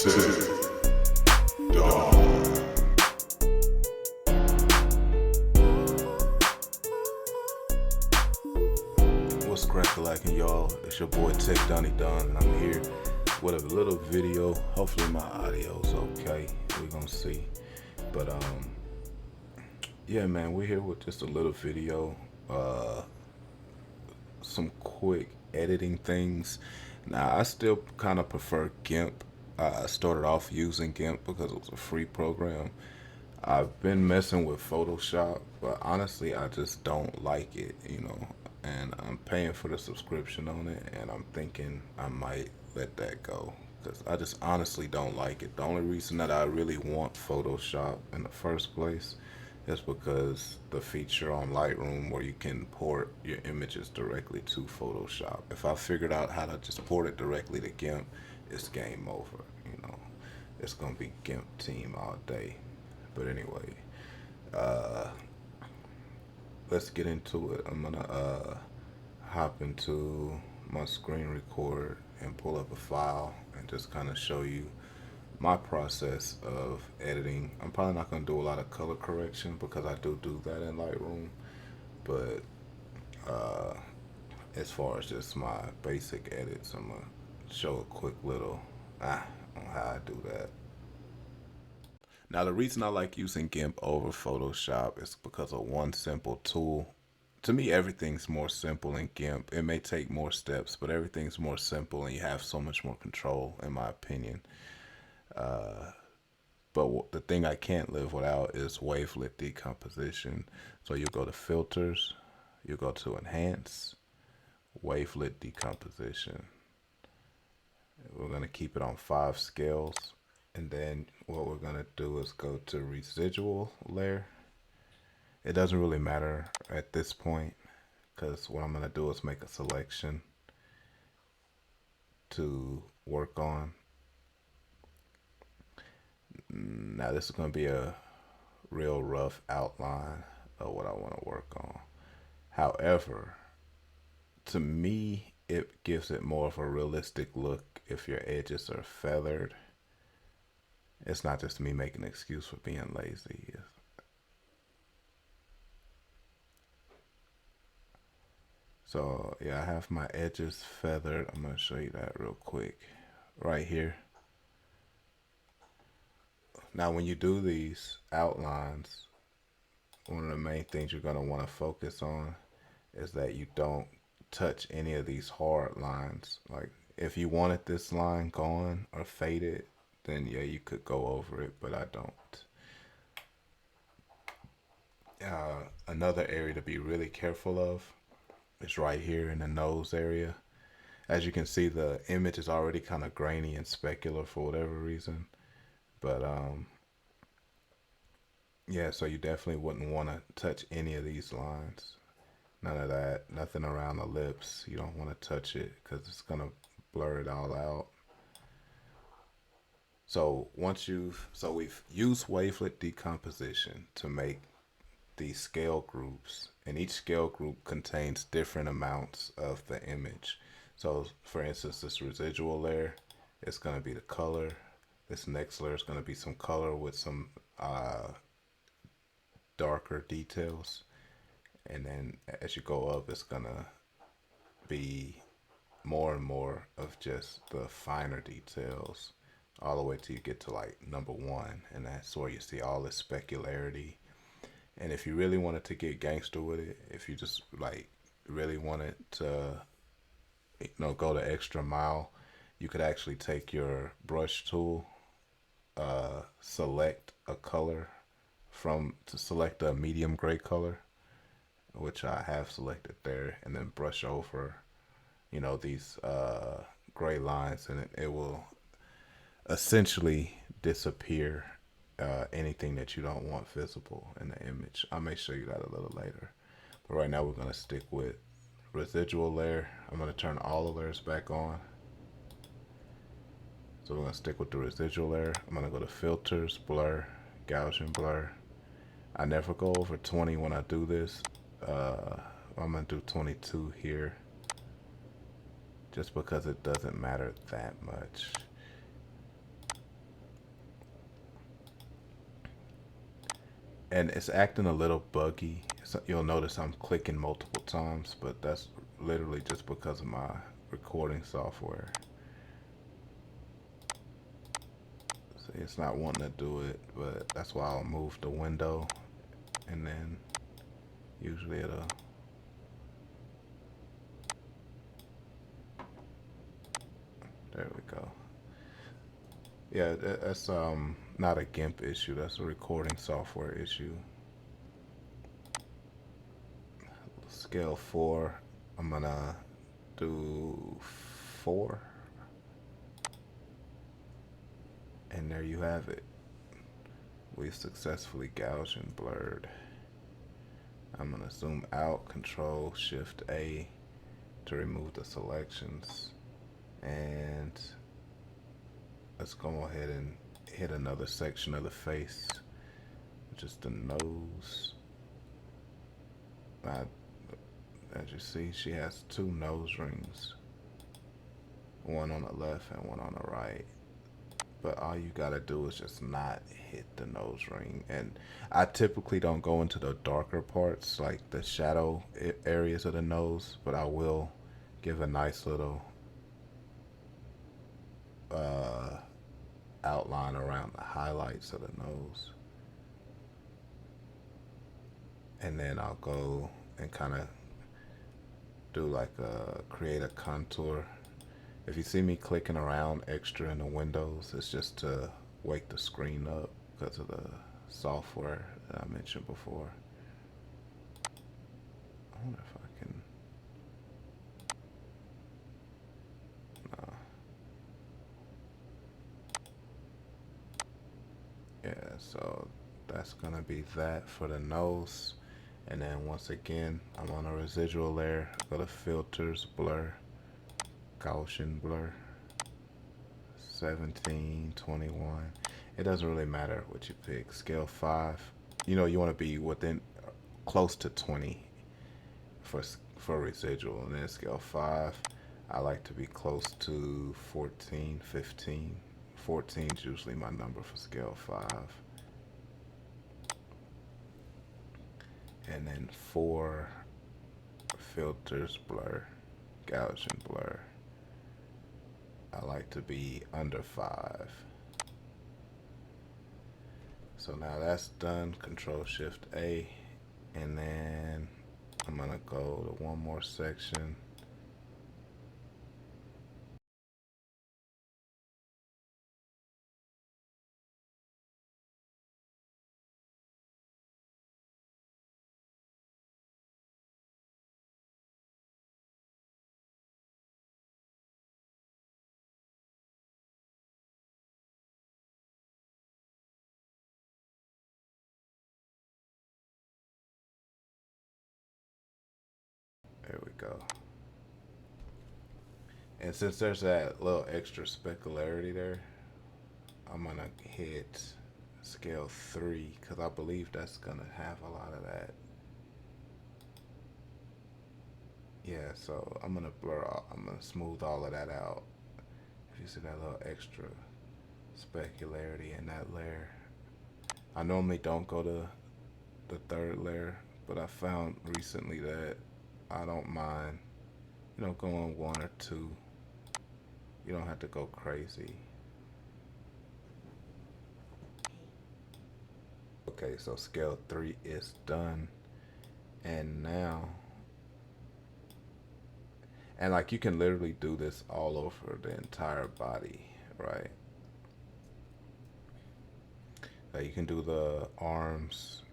Sit down. What's crackalackin', y'all? It's your boy Tech Donnie Don, and I'm here with a little video. Hopefully my audio's okay. We're gonna see. But yeah, man, we're here with just a little video. Some quick editing things. Now I still kind of prefer GIMP. I started off using GIMP because it was a free program. I've been messing with Photoshop, but honestly, I just don't like it, and I'm paying for the subscription on it, and I'm thinking I might let that go because I just honestly don't like it. The only reason that I really want Photoshop in the first place is because the feature on Lightroom where you can port your images directly to Photoshop. If I figured out how to just port it directly to GIMP, it's game over. It's gonna be GIMP team all day. But anyway, let's get into it. I'm gonna hop into my screen record and pull up a file and just kind of show you my process of editing. I'm probably not gonna do a lot of color correction because I do that in Lightroom, but as far as just my basic edits, I'm gonna show a quick little on how I do that. Now, the reason I like using GIMP over Photoshop is because of one simple tool. To me, everything's more simple in GIMP. It may take more steps, but everything's more simple and you have so much more control, in my opinion. But the thing I can't live without is wavelet decomposition. So you go to Filters, you go to Enhance, Wavelet decomposition. We're going to keep it on 5 scales. And then what we're going to do is go to residual layer. It doesn't really matter at this point because what I'm going to do is make a selection to work on. Now this is going to be a real rough outline of what I want to work on. However, to me, it gives it more of a realistic look if your edges are feathered. It's not just me making an excuse for being lazy. So yeah, I have my edges feathered. I'm going to show you that real quick right here. Now when you do these outlines, one of the main things you're going to want to focus on is that you don't touch any of these hard lines. Like if you wanted this line gone or faded, then yeah, you could go over it, but I don't. Another area to be really careful of is right here in the nose area. As you can see, the image is already kind of grainy and specular for whatever reason. But yeah, so you definitely wouldn't want to touch any of these lines. None of that, nothing around the lips. You don't want to touch it because it's going to blur it all out. So we've used wavelet decomposition to make these scale groups, and each scale group contains different amounts of the image. So for instance, this residual layer is going to be the color. This next layer is going to be some color with some darker details. And then as you go up, it's going to be more and more of just the finer details, all the way till you get to like number 1, and that's where you see all this specularity. And if you really wanted to get gangster with it, if you just like really wanted to go the extra mile, you could actually take your brush tool, select a color to select a medium gray color, which I have selected there, and then brush over these gray lines, and it will essentially disappear anything that you don't want visible in the image. I may show you that a little later, but right now we're going to stick with residual layer. I'm going to turn all the layers back on. So we're going to stick with the residual layer. I'm going to go to Filters, Blur, Gaussian Blur. I never go over 20 when I do this. I'm going to do 22 here just because it doesn't matter that much. and it's acting a little buggy. So you'll notice I'm clicking multiple times, but that's literally just because of my recording software. See, it's not wanting to do it, but that's why I'll move the window, and then usually it'll. There we go. Yeah, that's not a GIMP issue. That's a recording software issue. Scale 4. I'm gonna do 4, and there you have it. We successfully gouged and blurred. I'm gonna zoom out, Control Shift A to remove the selections, and let's go ahead and hit another section of the face, which is the nose. As you see, she has 2 nose rings, one on the left and one on the right. But all you gotta do is just not hit the nose ring. And I typically don't go into the darker parts, like the shadow areas of the nose, but I will give a nice little outline around the highlights of the nose. And then I'll go and kind of do like create a contour. If you see me clicking around extra in the windows, it's just to wake the screen up because of the software that I mentioned before. I wonder if I can. No. Yeah, so that's gonna be that for the nose. And then once again, I'm on a residual layer. Go to filters, blur, Gaussian blur, 17, 21. It doesn't really matter what you pick. Scale 5. You know, you want to be within close to 20 for residual. And then scale 5, I like to be close to 14, 15. 14 is usually my number for scale 5. And then 4, filters, blur, Gaussian blur. I like to be under 5. So now that's done. Control Shift A, and then I'm gonna go to one more section. There we go. And since there's that little extra specularity there, I'm gonna hit scale 3 because I believe that's gonna have a lot of that. Yeah, so I'm gonna I'm gonna smooth all of that out. If you see that little extra specularity in that layer. I normally don't go to the 3rd layer, but I found recently that I don't mind, going 1 or 2. You don't have to go crazy. Okay, so scale 3 is done. And now, and like you can literally do this all over the entire body, right? You can do the arms,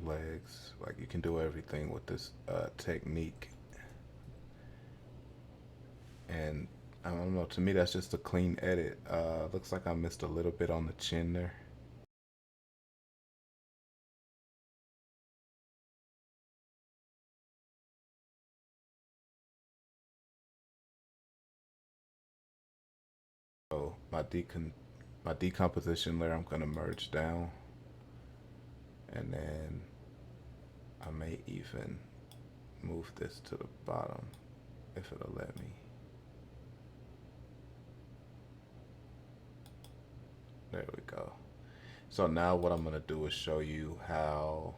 legs, like you can do everything with this technique. And I don't know, to me that's just a clean edit. Looks like I missed a little bit on the chin there. So my decomposition layer I'm gonna merge down, and then I may even move this to the bottom if it'll let me. There we go. So now what I'm gonna do is show you how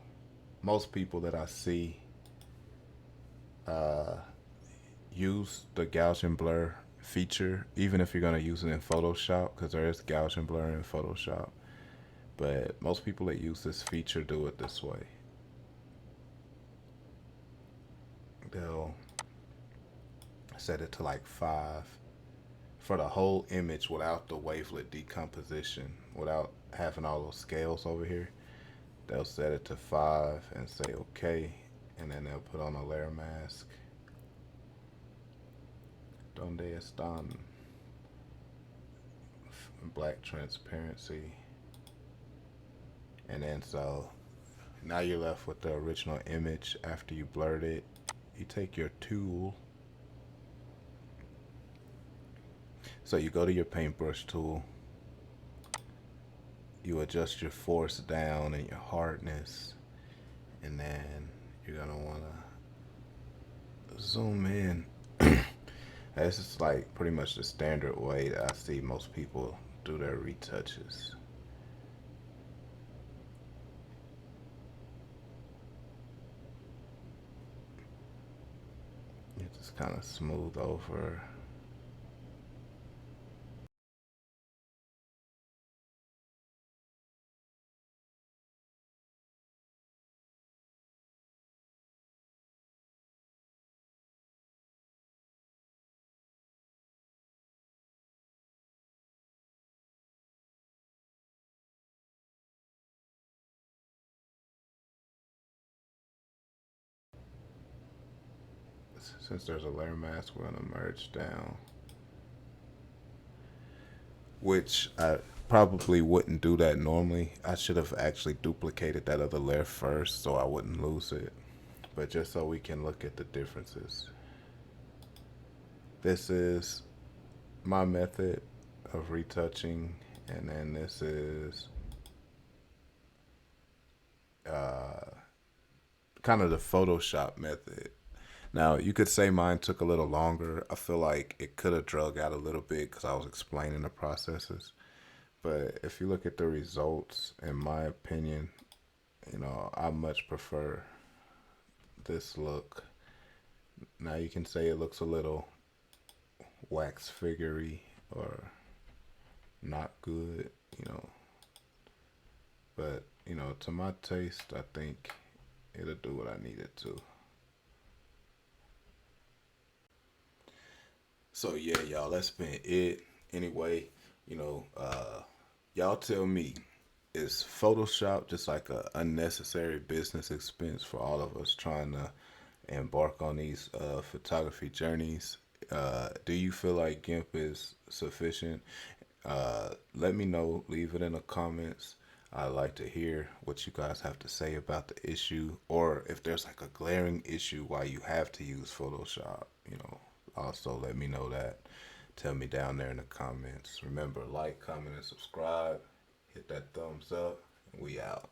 most people that I see uh, use the Gaussian blur feature, even if you're gonna use it in Photoshop, because there is Gaussian blur in Photoshop. But most people that use this feature do it this way. They'll set it to like 5 for the whole image without the wavelet decomposition, without having all those scales over here. They'll set it to 5 and say okay, and then they'll put on a layer mask. Donde están? Black transparency. And then so now you're left with the original image after you blurred it. You take your tool. So you go to your paintbrush tool. You adjust your force down and your hardness. And then you're gonna wanna zoom in. This is like pretty much the standard way that I see most people do their retouches. You just kind of smooth over. Since there's a layer mask, we're gonna merge down, which I probably wouldn't do that normally. I should have actually duplicated that other layer first so I wouldn't lose it. But just so we can look at the differences. This is my method of retouching, and then this is kind of the Photoshop method. Now, you could say mine took a little longer. I feel like it could have drug out a little bit because I was explaining the processes. But if you look at the results, in my opinion, I much prefer this look. Now, you can say it looks a little wax figurey or not good, but, to my taste, I think it'll do what I need it to. So yeah, y'all, that's been it. Anyway, y'all tell me, is Photoshop just like a unnecessary business expense for all of us trying to embark on these photography journeys? Do you feel like GIMP is sufficient? Let me know. Leave it in the comments. I'd like to hear what you guys have to say about the issue, or if there's like a glaring issue why you have to use Photoshop. Also let me know that. Tell me down there in the comments. Remember, like, comment, and subscribe. Hit that thumbs up, and we out.